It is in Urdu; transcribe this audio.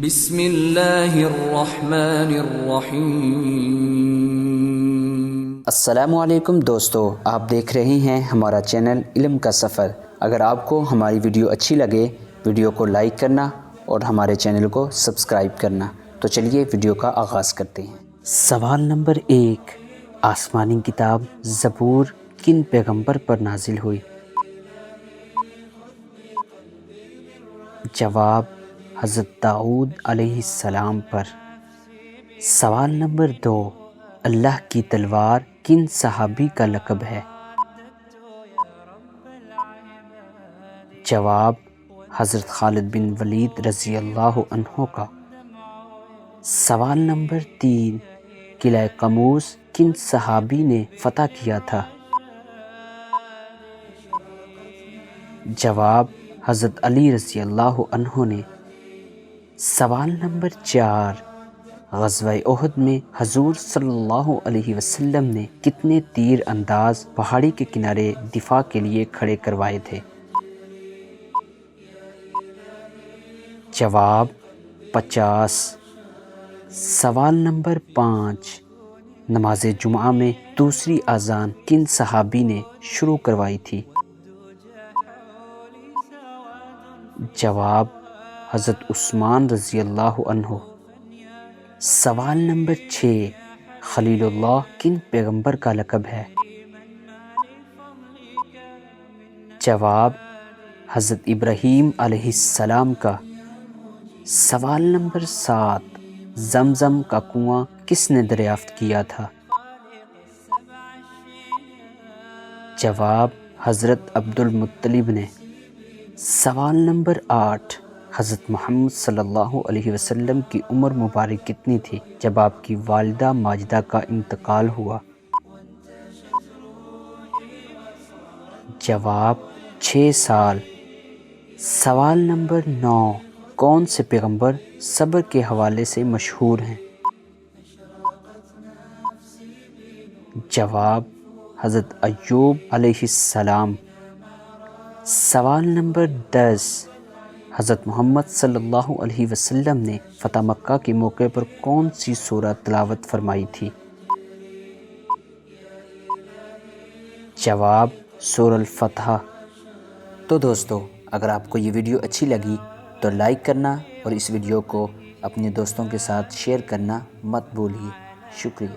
بسم اللہ الرحمن الرحیم۔ السلام علیکم دوستو، آپ دیکھ رہے ہیں ہمارا چینل علم کا سفر۔ اگر آپ کو ہماری ویڈیو اچھی لگے، ویڈیو کو لائک کرنا اور ہمارے چینل کو سبسکرائب کرنا۔ تو چلیے ویڈیو کا آغاز کرتے ہیں۔ سوال نمبر 1، آسمانی کتاب زبور کن پیغمبر پر نازل ہوئی؟ جواب حضرت داؤد علیہ السلام پر۔ سوال نمبر 2، اللہ کی تلوار کن صحابی کا لقب ہے؟ جواب حضرت خالد بن ولید رضی اللہ عنہ کا۔ سوال نمبر 3، قلعہ قموس کن صحابی نے فتح کیا تھا؟ جواب حضرت علی رضی اللہ عنہ نے۔ سوال نمبر 4، غزوہ احد میں حضور صلی اللہ علیہ وسلم نے کتنے تیر انداز پہاڑی کے کنارے دفاع کے لیے کھڑے کروائے تھے؟ جواب 50۔ سوال نمبر 5، نماز جمعہ میں دوسری اذان کن صحابی نے شروع کروائی تھی؟ جواب حضرت عثمان رضی اللہ عنہ۔ سوال نمبر 6، خلیل اللہ کن پیغمبر کا لقب ہے؟ جواب حضرت ابراہیم علیہ السلام کا۔ سوال نمبر 7، زمزم کا کنواں کس نے دریافت کیا تھا؟ جواب حضرت عبد المطلب نے۔ سوال نمبر 8، حضرت محمد صلی اللہ علیہ وسلم کی عمر مبارک کتنی تھی جب آپ کی والدہ ماجدہ کا انتقال ہوا؟ جواب 6 سال۔ سوال نمبر 9، کون سے پیغمبر صبر کے حوالے سے مشہور ہیں؟ جواب حضرت ایوب علیہ السلام۔ سوال نمبر 10، حضرت محمد صلی اللہ علیہ وسلم نے فتح مکہ کے موقع پر کون سی سورہ تلاوت فرمائی تھی؟ جواب سورہ الفتح۔ تو دوستو، اگر آپ کو یہ ویڈیو اچھی لگی تو لائک کرنا اور اس ویڈیو کو اپنے دوستوں کے ساتھ شیئر کرنا مت بھولیے۔ شکریہ۔